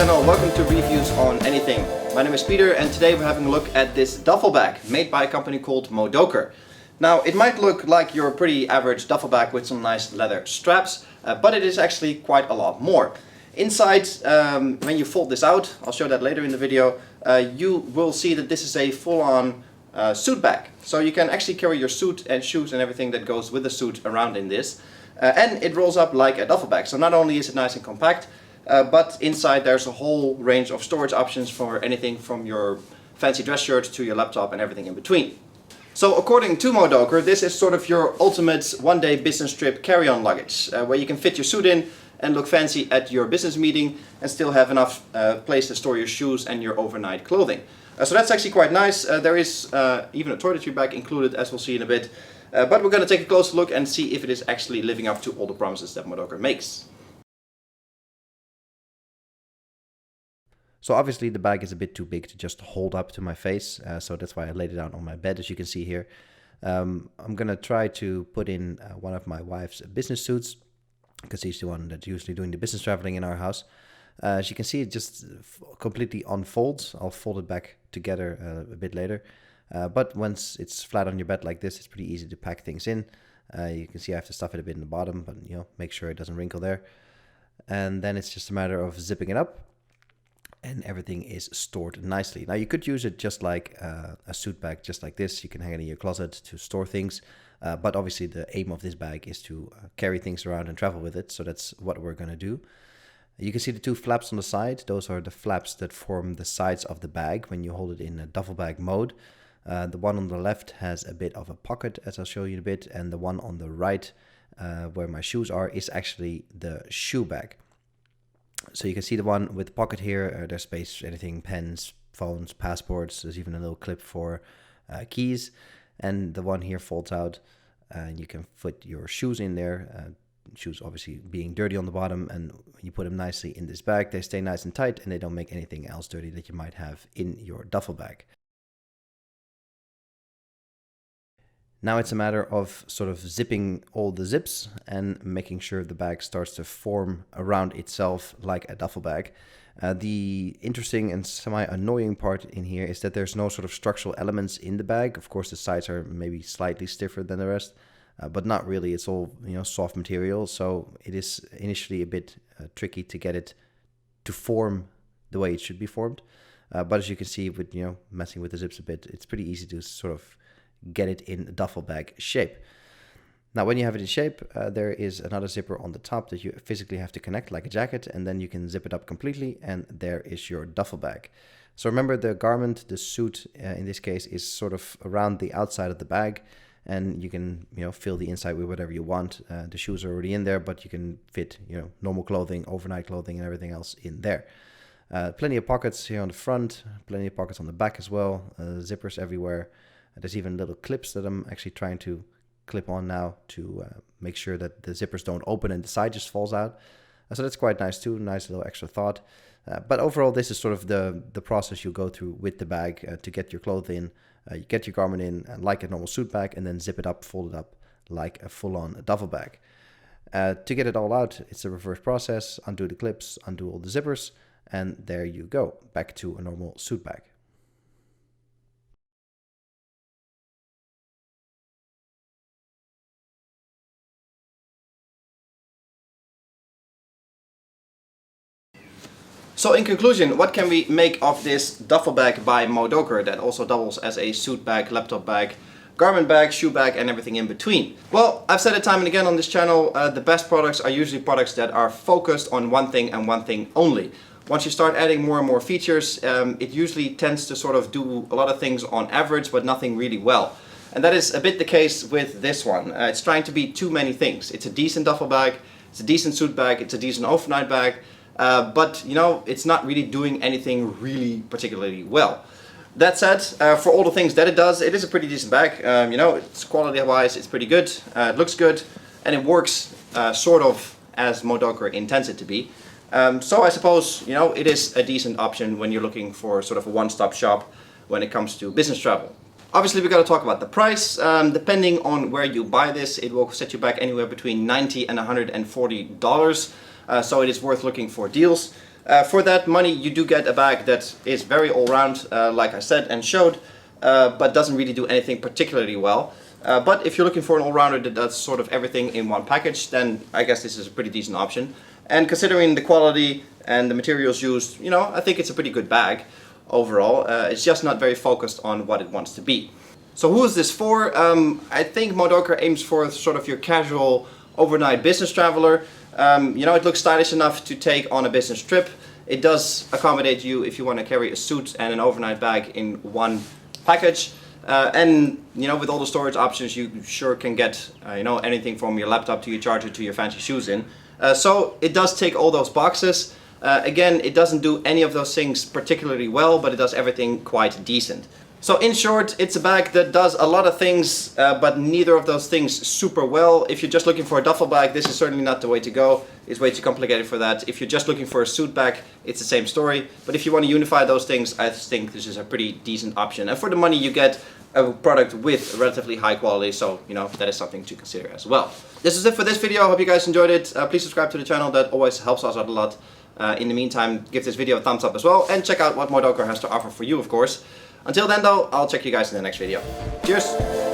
channel, welcome to Reviews on Anything. My name is Peter and today we're having a look at this duffel bag made by a company called MODOKER. Now it might look like your pretty average duffel bag with some nice leather straps, but it is actually quite a lot more. Inside, when you fold this out, I'll show that later in the video, you will see that this is a full-on suit bag. So you can actually carry your suit and shoes and everything that goes with the suit around in this. And it rolls up like a duffel bag. So not only is it nice and compact, but inside there's a whole range of storage options for anything from your fancy dress shirt to your laptop and everything in between. So according to MODOKER, this is sort of your ultimate one-day business trip carry-on luggage, where you can fit your suit in and look fancy at your business meeting and still have enough place to store your shoes and your overnight clothing. So that's actually quite nice. There is even a toiletry bag included, as we'll see in a bit. But we're going to take a closer look and see if it is actually living up to all the promises that MODOKER makes. So obviously the bag is a bit too big to just hold up to my face, so that's why I laid it out on my bed, as you can see here. I'm going to try to put in one of my wife's business suits, because she's the one that's usually doing the business traveling in our house. As you can see, it just completely unfolds. I'll fold it back together a bit later. But once it's flat on your bed like this, it's pretty easy to pack things in. You can see I have to stuff it a bit in the bottom, but make sure it doesn't wrinkle there. And then it's just a matter of zipping it up, and everything is stored nicely. Now you could use it just like a suit bag, just like this. You can hang it in your closet to store things. But obviously the aim of this bag is to carry things around and travel with it. So that's what we're going to do. You can see the two flaps on the side. Those are the flaps that form the sides of the bag when you hold it in a duffel bag mode. The one on the left has a bit of a pocket, as I'll show you in a bit, and the one on the right, where my shoes are, is actually the shoe bag. So you can see the one with the pocket here, there's space for anything, pens, phones, passports, there's even a little clip for keys, and the one here folds out, and you can put your shoes in there, shoes obviously being dirty on the bottom, and when you put them nicely in this bag, they stay nice and tight, and they don't make anything else dirty that you might have in your duffel bag. Now it's a matter of sort of zipping all the zips and making sure the bag starts to form around itself like a duffel bag. The interesting and semi-annoying part in here is that there's no sort of structural elements in the bag. Of course, the sides are maybe slightly stiffer than the rest, but not really. It's all soft material, so it is initially a bit tricky to get it to form the way it should be formed. But as you can see, with messing with the zips a bit, it's pretty easy to sort of get it in duffel bag shape. Now when you have it in shape, there is another zipper on the top that you physically have to connect like a jacket, and then you can zip it up completely, and there is your duffel bag. So remember, the garment, the suit in this case, is sort of around the outside of the bag, and you can fill the inside with whatever you want. The shoes are already in there, but you can fit normal clothing, overnight clothing, and everything else in there. Plenty of pockets here on the front, plenty of pockets on the back as well, zippers everywhere. There's even little clips that I'm actually trying to clip on now to make sure that the zippers don't open and the side just falls out. So that's quite nice too, nice little extra thought. But overall, this is sort of the process you go through with the bag to get your clothes in, you get your garment in like a normal suit bag, and then zip it up, fold it up like a full-on duffel bag. To get it all out, it's a reverse process. Undo the clips, undo all the zippers, and there you go, back to a normal suit bag. So in conclusion, what can we make of this duffel bag by MODOKER that also doubles as a suit bag, laptop bag, garment bag, shoe bag, and everything in between? Well, I've said it time and again on this channel, the best products are usually products that are focused on one thing and one thing only. Once you start adding more and more features, it usually tends to sort of do a lot of things on average, but nothing really well. And that is a bit the case with this one. It's trying to be too many things. It's a decent duffel bag, it's a decent suit bag, it's a decent overnight bag, but it's not really doing anything really particularly well. That said, for all the things that it does, it is a pretty decent bag. It's quality-wise, it's pretty good, it looks good, and it works sort of as MODOKER intends it to be. So I suppose, it is a decent option when you're looking for sort of a one-stop shop when it comes to business travel. Obviously, we got to talk about the price. Depending on where you buy this, it will set you back anywhere between $90 and $140. So it is worth looking for deals. For that money, you do get a bag that is very all-round, like I said and showed, but doesn't really do anything particularly well. But if you're looking for an all-rounder that does sort of everything in one package, then I guess this is a pretty decent option. And considering the quality and the materials used, you know, I think it's a pretty good bag overall. It's just not very focused on what it wants to be. So who is this for? I think MODOKER aims for sort of your casual overnight business traveler. You know, it looks stylish enough to take on a business trip. It does accommodate you if you want to carry a suit and an overnight bag in one package. And you know, with all the storage options, you sure can get you know, anything from your laptop to your charger to your fancy shoes in. So it does tick all those boxes. Again, it doesn't do any of those things particularly well, but it does everything quite decent. So in short, it's a bag that does a lot of things, but neither of those things super well. If you're just looking for a duffel bag, this is certainly not the way to go. It's way too complicated for that. If you're just looking for a suit bag, it's the same story. But if you want to unify those things, I think this is a pretty decent option. And for the money, you get a product with relatively high quality, so you know, that is something to consider as well. This is it for this video. I hope you guys enjoyed it. Please subscribe to the channel. That always helps us out a lot. In the meantime, give this video a thumbs up as well, and check out what MODOKER has to offer for you, of course. Until then though, I'll check you guys in the next video. Cheers!